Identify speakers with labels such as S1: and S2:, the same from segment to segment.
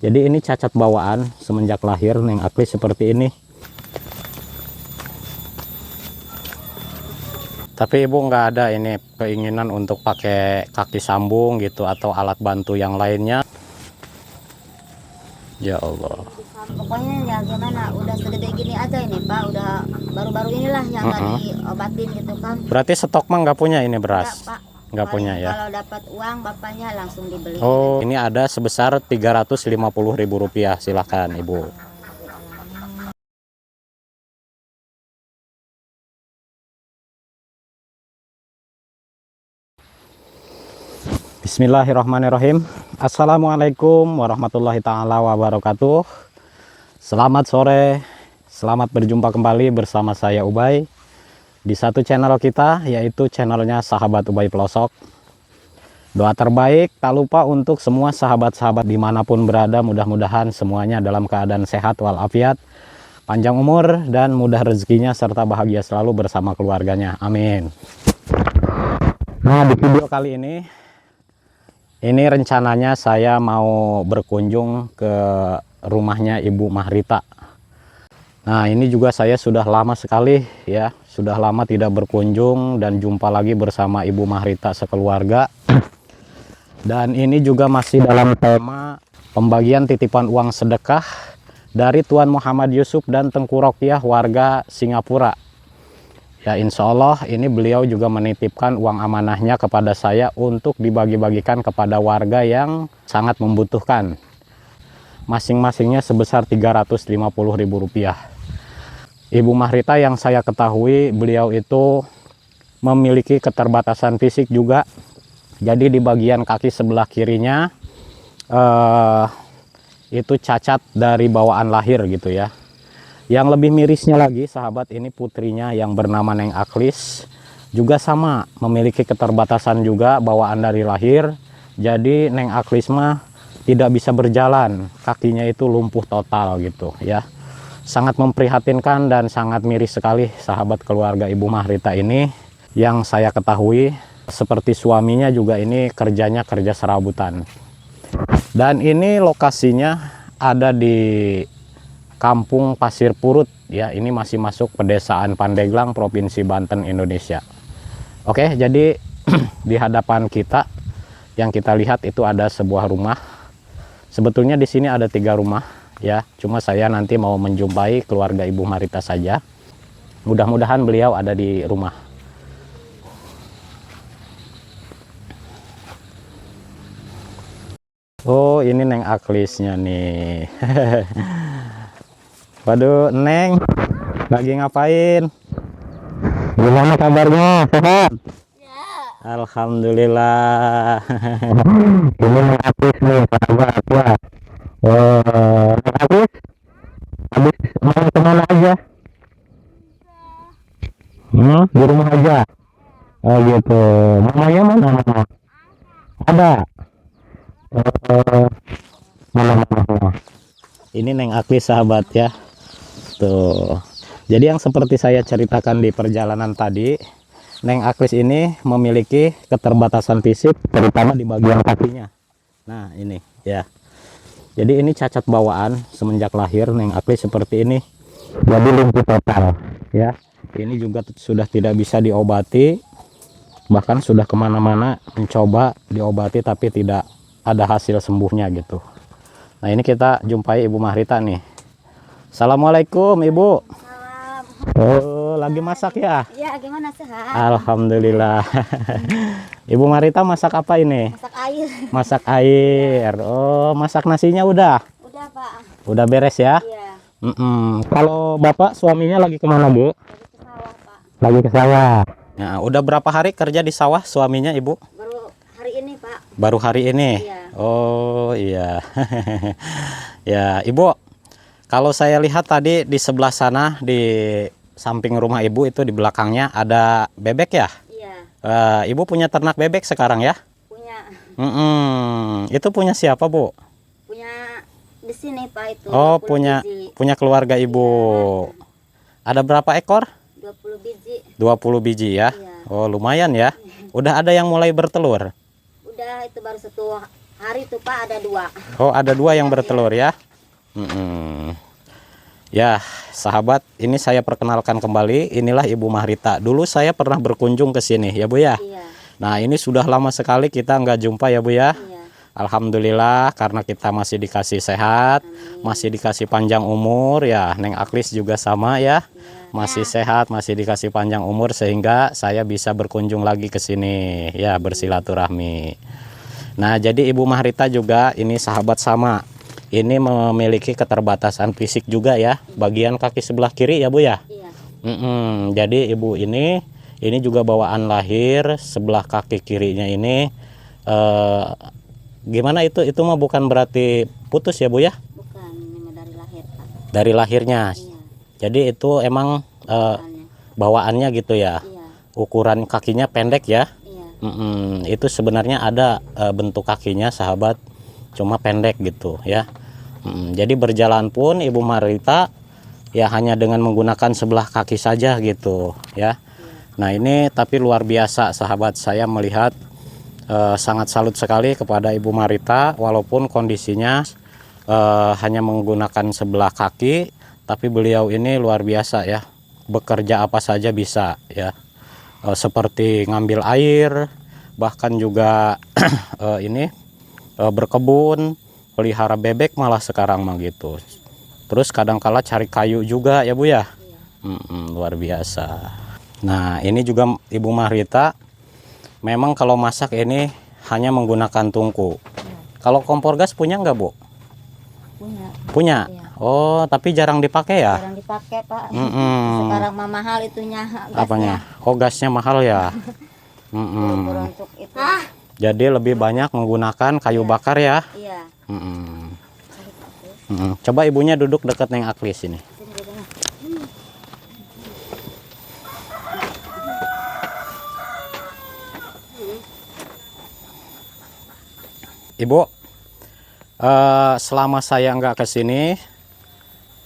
S1: Jadi ini cacat bawaan semenjak lahir Neng Aklis seperti ini. Tapi ibu nggak ada ini keinginan untuk pakai kaki sambung gitu atau alat bantu yang lainnya. Ya Allah.
S2: Pokoknya ya gimana, udah segede gini aja ini Pak, udah baru-baru inilah yang nggak diobatin gitu kan.
S1: Berarti stok mah nggak punya ini beras?
S2: Enggak, Pak.
S1: Nggak punya ya?
S2: Kalau dapat uang bapaknya langsung dibeli.
S1: Oh, ini ada sebesar Rp350.000. Silahkan ibu. Bismillahirrahmanirrahim. Assalamualaikum warahmatullahi taala wabarakatuh. Selamat sore, selamat berjumpa kembali bersama saya Ubay di satu channel kita, yaitu channelnya Sahabat Ubay Pelosok. Doa terbaik tak lupa untuk semua sahabat-sahabat dimanapun berada, mudah-mudahan semuanya dalam keadaan sehat walafiat, panjang umur dan mudah rezekinya serta bahagia selalu bersama keluarganya, amin. Nah, di video kali ini rencananya saya mau berkunjung ke rumahnya Ibu Mahrita. Nah, ini juga saya sudah lama sekali ya, sudah lama tidak berkunjung dan jumpa lagi bersama Ibu Mahrita sekeluarga. Dan ini juga masih dalam tema pembagian titipan uang sedekah dari Tuan Muhammad Yusuf dan Tengku Rokiah warga Singapura. Ya, insya Allah ini beliau juga menitipkan uang amanahnya kepada saya untuk dibagi-bagikan kepada warga yang sangat membutuhkan. Masing-masingnya sebesar Rp350.000. Ibu Mahrita yang saya ketahui beliau itu memiliki keterbatasan fisik juga. Jadi di bagian kaki sebelah kirinya itu cacat dari bawaan lahir gitu ya. Yang lebih mirisnya lagi sahabat, ini putrinya yang bernama Neng Aklis juga sama, memiliki keterbatasan juga bawaan dari lahir. Jadi Neng Aklis mah tidak bisa berjalan, kakinya itu lumpuh total gitu ya. Sangat memprihatinkan dan sangat miris sekali sahabat keluarga Ibu Mahrita ini. Yang saya ketahui seperti suaminya juga ini kerjanya kerja serabutan. Dan ini lokasinya ada di Kampung Pasir Purut ya, ini masih masuk pedesaan Pandeglang, Provinsi Banten, Indonesia. Oke, jadi di hadapan kita yang kita lihat itu ada sebuah rumah. Sebetulnya di sini ada 3 rumah ya, cuma saya nanti mau menjumpai keluarga Ibu Mahrita saja. Mudah-mudahan beliau ada di rumah. Oh, ini Neng Aklisnya nih. Waduh, Neng, lagi ngapain? Gimana kabarnya? Sehat?
S2: Ya.
S1: Alhamdulillah. Ini Neng Aklis nih, sahabat. Wah. Neng Aklis, habis mau kemana aja? Di rumah aja? Oh gitu. Mamanya mana? Mama? Ada? Mana? Ini Neng Aklis sahabat ya. Tuh. Jadi yang seperti saya ceritakan di perjalanan tadi, Neng Aklis ini memiliki keterbatasan fisik terutama di bagian kakinya. Nah, ini ya. Jadi ini cacat bawaan semenjak lahir Neng Aklis seperti ini. Jadi lumpuh total ya. Ini juga sudah tidak bisa diobati. Bahkan sudah kemana-mana mencoba diobati tapi tidak ada hasil sembuhnya gitu. Nah, ini kita jumpai Ibu Mahrita nih. Assalamualaikum Ibu.
S2: Salam.
S1: Oh, lagi masak ya?
S2: Ya, gimana sehat?
S1: Alhamdulillah. Ibu Mahrita masak apa ini?
S2: Masak air.
S1: Masak air. Oh, masak nasinya udah?
S2: Udah, Pak.
S1: Udah beres ya?
S2: Iya.
S1: Kalau Bapak suaminya lagi kemana, Bu?
S2: Lagi ke sawah, Pak.
S1: Lagi ke sawah. Nah, udah berapa hari kerja di sawah suaminya, Ibu?
S2: Baru hari ini, Pak.
S1: Baru hari ini?
S2: Iya.
S1: Oh, iya. Ya, Ibu. Kalau saya lihat tadi di sebelah sana di samping rumah Ibu itu di belakangnya ada bebek ya?
S2: Iya.
S1: Ibu punya ternak bebek sekarang ya?
S2: Punya.
S1: Itu punya siapa, Bu?
S2: Punya di sini, Pak, itu.
S1: Oh,
S2: 20 biji.
S1: punya keluarga Ibu. Ada berapa ekor?
S2: 20 biji.
S1: 20 biji ya?
S2: Iya.
S1: Oh, lumayan ya. Udah ada yang mulai bertelur?
S2: Udah, itu baru hari itu Pak ada 2.
S1: Oh, ada 2 yang bertelur ya. Ya, sahabat, ini saya perkenalkan kembali. Inilah Ibu Mahrita. Dulu saya pernah berkunjung ke sini, ya Bu ya.
S2: Iya.
S1: Nah, ini sudah lama sekali kita nggak jumpa ya Bu ya.
S2: Iya.
S1: Alhamdulillah, karena kita masih dikasih sehat, masih dikasih panjang umur ya. Neng Aklis juga sama ya. Masih sehat, masih dikasih panjang umur sehingga saya bisa berkunjung lagi ke sini ya, bersilaturahmi. Nah, jadi Ibu Mahrita juga ini sahabat sama. Ini memiliki keterbatasan fisik juga ya, bagian kaki sebelah kiri ya Bu ya.
S2: Iya.
S1: Jadi ibu ini juga bawaan lahir sebelah kaki kirinya ini gimana itu mah bukan berarti putus ya Bu ya?
S2: Bukan, ini dari lahir Pak.
S1: Dari lahirnya.
S2: Iya.
S1: Jadi itu emang bawaannya gitu ya.
S2: Iya.
S1: Ukuran kakinya pendek ya.
S2: Iya.
S1: Itu sebenarnya ada bentuk kakinya sahabat, cuma pendek gitu ya. Jadi berjalan pun Ibu Mahrita ya hanya dengan menggunakan sebelah kaki saja gitu ya. Nah ini tapi luar biasa sahabat, saya melihat sangat salut sekali kepada Ibu Mahrita, walaupun kondisinya hanya menggunakan sebelah kaki, tapi beliau ini luar biasa ya, bekerja apa saja bisa ya, seperti ngambil air, bahkan juga ini berkebun, pelihara bebek malah sekarang mah gitu. Terus kadang-kala cari kayu juga ya Bu ya. Luar biasa. Nah ini juga Ibu Mahrita memang kalau masak ini hanya menggunakan tungku. Kalau kompor gas punya nggak Bu? Punya.
S2: Iya.
S1: Oh tapi jarang dipakai ya?
S2: Jarang dipakai Pak. Sekarang mah mahal itunya gasnya.
S1: Apanya? Oh gasnya mahal ya.
S2: Buru-buru untuk itu.
S1: Jadi lebih banyak menggunakan kayu bakar ya.
S2: Iya.
S1: Coba ibunya duduk dekat Neng Aklis ini. Ibu, selama saya nggak ke sini,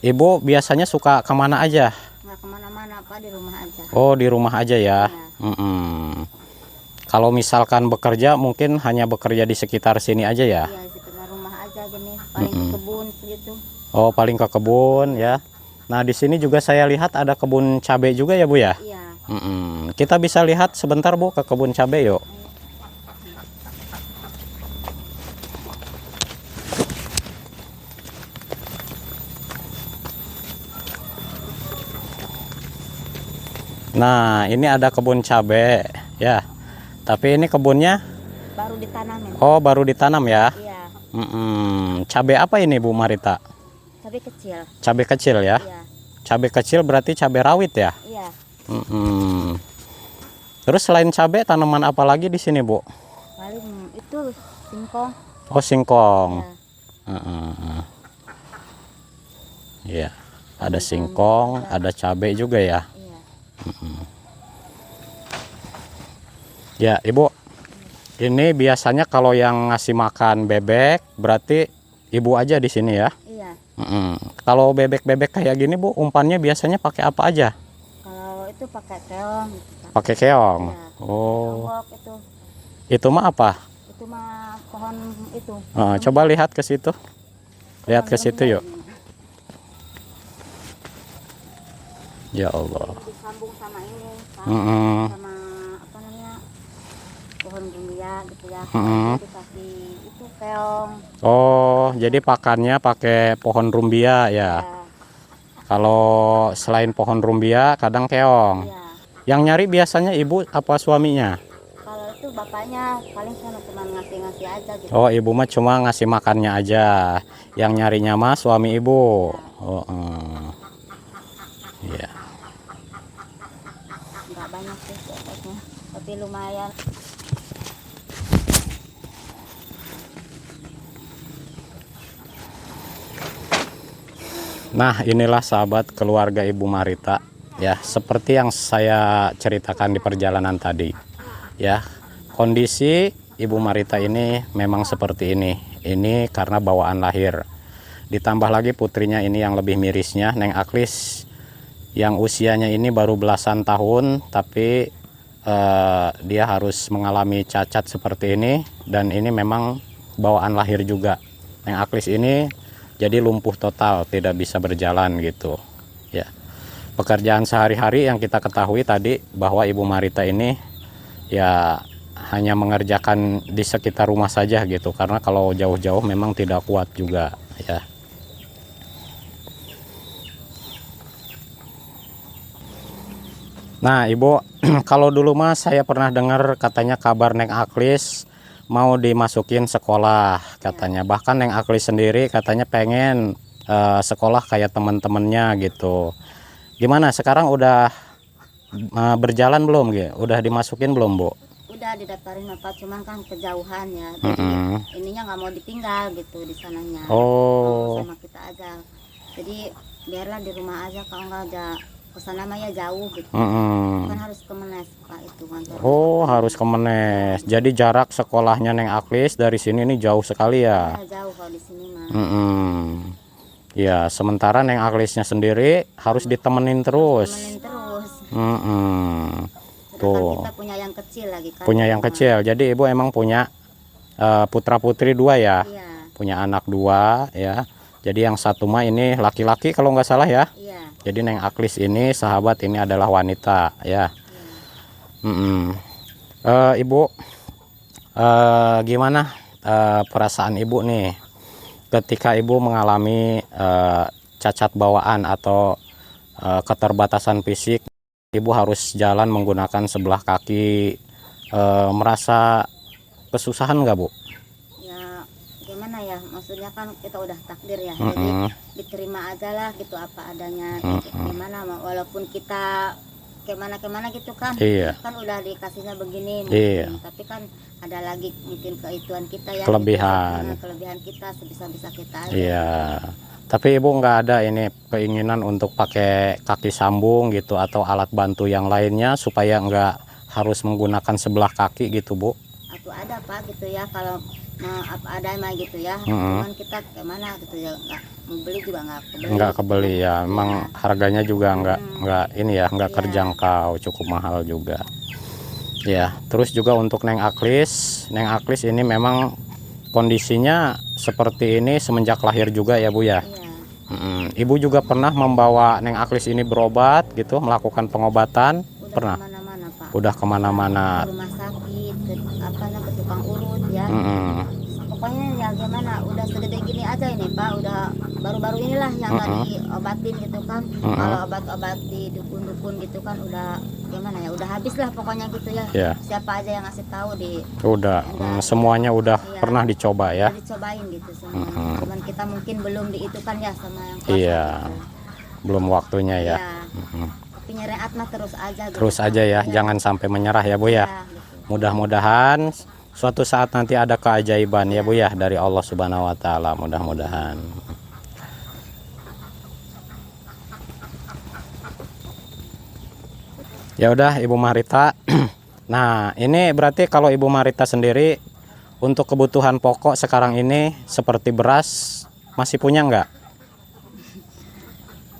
S1: Ibu biasanya suka kemana aja?
S2: Nggak kemana-mana Pak, di rumah aja.
S1: Oh di rumah aja ya. Kalau misalkan bekerja mungkin hanya bekerja di sekitar sini aja ya?
S2: Iya, sekitar rumah aja gini, paling ke kebun segitu.
S1: Oh paling ke kebun ya. Nah di sini juga saya lihat ada kebun cabai juga ya Bu ya?
S2: Iya.
S1: Kita bisa lihat sebentar Bu ke kebun cabai yuk. Nah ini ada kebun cabai ya. Tapi ini kebunnya
S2: Baru ditanamin.
S1: oh baru ditanam ya.
S2: Iya.
S1: Cabai apa ini Bu Mahrita?
S2: Cabai kecil.
S1: Cabai kecil ya.
S2: Iya.
S1: Cabai kecil berarti cabai rawit ya.
S2: Iya.
S1: Terus selain cabai tanaman apa lagi di sini Bu?
S2: Paling itu singkong.
S1: Oh singkong.
S2: Ya.
S1: Iya. Ada singkong, ada cabai juga ya.
S2: Iya.
S1: Ya Ibu, ini biasanya kalau yang ngasih makan bebek berarti Ibu aja di sini ya.
S2: Iya.
S1: Kalau bebek-bebek kayak gini Bu, umpannya biasanya pakai apa aja?
S2: Kalau itu pakai keong.
S1: Pakai keong.
S2: Iya.
S1: Oh,
S2: Lombok itu.
S1: itu mah apa?
S2: Itu mah pohon itu.
S1: Coba lihat ke situ. Lihat ke situ yuk. Ya Allah.
S2: Disambung sama ini, Pak. Sama apa namanya? Pohon dunia gitu ya. Dikasih itu keong.
S1: Oh, jadi pakannya pakai pohon rumbia ya.
S2: Ya.
S1: Kalau selain pohon rumbia, kadang keong.
S2: Iya.
S1: Yang nyari biasanya ibu apa suaminya?
S2: Kalau itu bapaknya paling cuma ngasih-ngasih aja gitu.
S1: Oh, ibu mah cuma ngasih makannya aja. Yang nyarinya mah suami ibu. Oh, iya.
S2: Nggak banyak sih dapatnya, tapi lumayan.
S1: Nah inilah sahabat keluarga Ibu Mahrita ya, seperti yang saya ceritakan di perjalanan tadi ya. Kondisi Ibu Mahrita ini memang seperti ini karena bawaan lahir, ditambah lagi putrinya ini yang lebih mirisnya, Neng Aklis, yang usianya ini baru belasan tahun tapi dia harus mengalami cacat seperti ini. Dan ini memang bawaan lahir juga. Neng Aklis ini jadi lumpuh total, tidak bisa berjalan gitu ya. Pekerjaan sehari-hari yang kita ketahui tadi bahwa Ibu Marita ini ya hanya mengerjakan di sekitar rumah saja gitu, karena kalau jauh-jauh memang tidak kuat juga ya. Nah Ibu, kalau dulu mas saya pernah dengar katanya kabar Neng Aklis mau dimasukin sekolah katanya, bahkan Neng Aklis sendiri katanya pengen sekolah kayak teman-temannya gitu. Gimana sekarang udah berjalan belum gitu? Udah dimasukin belum Bu?
S2: Udah didaftarin Bapak, cuman kan kejauhan ya. Jadi ininya nggak mau ditinggal gitu di sananya.
S1: Oh.
S2: Mau sama kita aja. Jadi biarlah di rumah aja, kalau nggak aja kesana mah ya jauh gitu. Kan harus ke Menes Pak itu kantor.
S1: Oh harus ke Menes. Jadi jarak sekolahnya Neng Aklis dari sini nih jauh sekali ya?
S2: Ya jauh kalau di sini mah.
S1: Ya sementara Neng Aklisnya sendiri harus ditemenin terus.
S2: Temenin terus.
S1: Tuh.
S2: Kita punya yang kecil lagi kan.
S1: Punya yang kecil. Jadi Ibu emang punya putra putri 2 ya?
S2: Iya.
S1: Punya anak 2 ya. Jadi yang satu mah ini laki-laki kalau nggak salah ya?
S2: Iya.
S1: Jadi Neng Aklis ini sahabat ini adalah wanita ya. Ibu gimana perasaan Ibu nih ketika Ibu mengalami cacat bawaan atau keterbatasan fisik, Ibu harus jalan menggunakan sebelah kaki, merasa kesusahan nggak Bu?
S2: Ya gimana ya, maksudnya kan kita udah takdir ya, jadi diterima aja lah gitu apa adanya. Gimana walaupun kita kemana gitu kan, kan udah dikasihnya begini mungkin, tapi kan ada lagi mungkin keituan kita ya,
S1: kelebihan
S2: kita sebisa kita aja.
S1: Iya, tapi Ibu nggak ada ini keinginan untuk pakai kaki sambung gitu atau alat bantu yang lainnya supaya nggak harus menggunakan sebelah kaki gitu Bu?
S2: Atau ada Pak gitu ya, kalau apa ada mah gitu ya, cuman kita kemana gitu ya, nggak beli juga nggak kebeli
S1: ya, emang harganya juga nggak ini ya, nggak terjangkau, cukup mahal juga ya. Terus juga untuk Neng Aklis ini memang kondisinya seperti ini semenjak lahir juga ya Bu ya. Ibu juga pernah membawa Neng Aklis ini berobat gitu, melakukan pengobatan?
S2: Udah
S1: Pernah?
S2: Kemana-mana Pak.
S1: Udah kemana-mana?
S2: Ke rumah sakit, ke tukang urut ya. Pokoknya ya gimana, udah segede gini aja ini Pak, udah baru-baru inilah yang nggak diobatin gitu kan. Kalau obat-obat di dukun-dukun gitu kan udah gimana ya, udah habis lah pokoknya gitu ya. Siapa aja yang ngasih tahu
S1: semuanya udah pernah dicoba ya.
S2: Dicobain gitu semua. Cuman kita mungkin belum diitukan ya sama yang kuasa.
S1: Gitu. Belum waktunya ya.
S2: Tapi nyerah mah terus aja.
S1: Terus aja ya, jangan sampai menyerah ya Bu ya. Gitu. Mudah-mudahan suatu saat nanti ada keajaiban ya Bu ya dari Allah Subhanahu wa taala, mudah-mudahan. Ya udah Ibu Marita. Nah, ini berarti kalau Ibu Marita sendiri untuk kebutuhan pokok sekarang ini seperti beras masih punya nggak?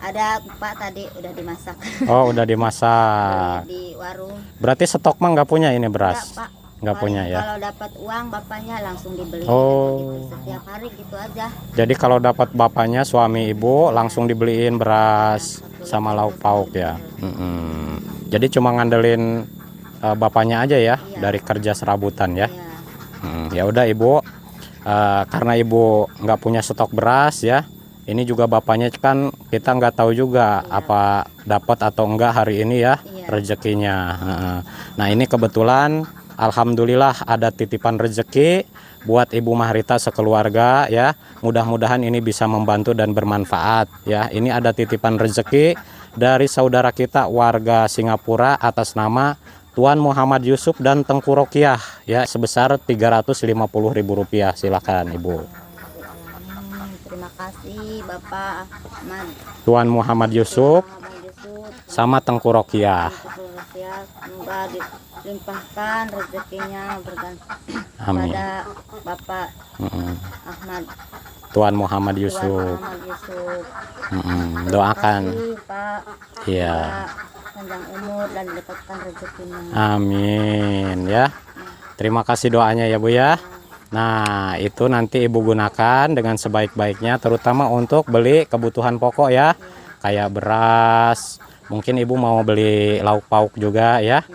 S2: Ada Pak, tadi udah dimasak.
S1: Oh, udah dimasak.
S2: Di warung.
S1: Berarti stok mah nggak punya ini beras?
S2: Enggak, Pak.
S1: Nggak punya ya.
S2: Kalau dapat uang bapaknya langsung dibeli.
S1: Oh.
S2: Gitu. Setiap hari gitu aja.
S1: Jadi kalau dapat bapaknya suami Ibu langsung dibeliin beras sama lauk pauk ya. Jadi cuma ngandelin bapaknya aja ya, dari kerja serabutan ya. Ya udah Ibu, karena Ibu nggak punya stok beras ya. Ini juga bapaknya kan kita nggak tahu juga apa dapat atau enggak hari ini ya rezekinya. Nah ini kebetulan alhamdulillah ada titipan rezeki buat Ibu Marita sekeluarga ya. Mudah-mudahan ini bisa membantu dan bermanfaat ya. Ini ada titipan rezeki dari saudara kita warga Singapura atas nama Tuan Muhammad Yusuf dan Tengku Rokiah ya, sebesar Rp350.000. Silakan Ibu.
S2: Terima kasih Bapak Ahmad.
S1: Tuan Muhammad Yusuf sama Tengku Rokiah.
S2: Semoga dilimpahkan rezekinya berganti pada Bapak Ahmad.
S1: Tuan Muhammad Yusuf. Doakan.
S2: Pak.
S1: Iya.
S2: Panjang umur dan didapatkan rezekinya.
S1: Amin ya. Terima kasih doanya ya Bu ya. Nah, itu nanti Ibu gunakan dengan sebaik-baiknya, terutama untuk beli kebutuhan pokok ya, kayak beras. Mungkin Ibu mau beli lauk pauk juga ya.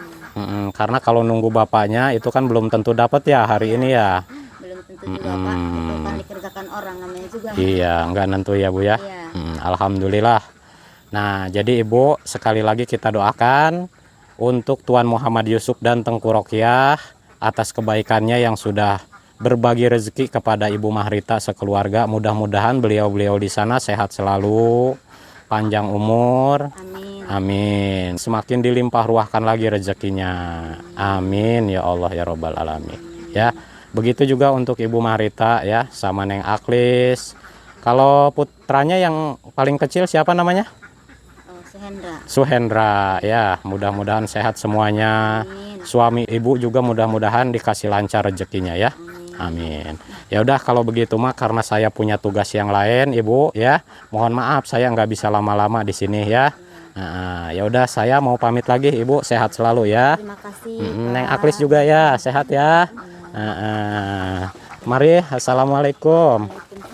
S1: Karena kalau nunggu bapaknya itu kan belum tentu dapat ya hari ini ya.
S2: Belum tentu juga Pak, itu kan dikerjakan orang namanya juga.
S1: Iya, nggak nentu ya Bu ya.
S2: Iya.
S1: Alhamdulillah. Nah, jadi Ibu sekali lagi kita doakan untuk Tuan Muhammad Yusuf dan Tengku Rokiah atas kebaikannya yang sudah berbagi rezeki kepada Ibu Mahrita sekeluarga. Mudah-mudahan beliau-beliau di sana sehat selalu, panjang umur.
S2: Amin.
S1: Amin. Semakin dilimpah ruahkan lagi rezekinya. Amin ya Allah ya Robbal Alamin. Ya, begitu juga untuk Ibu Mahrita ya, sama Neng Aklis. Kalau putranya yang paling kecil siapa namanya?
S2: Oh, Suhendra.
S1: Suhendra ya, mudah-mudahan sehat semuanya.
S2: Amin.
S1: Suami Ibu juga mudah-mudahan dikasih lancar rezekinya ya. Amin. Ya udah kalau begitu mah karena saya punya tugas yang lain Ibu ya. Mohon maaf saya nggak bisa lama-lama di sini ya. Nah, ya udah saya mau pamit lagi Ibu, sehat selalu ya.
S2: Terima kasih.
S1: Neng
S2: Pak.
S1: Aklis juga ya, sehat ya. Mari, assalamualaikum.
S2: Waalaikumsalam.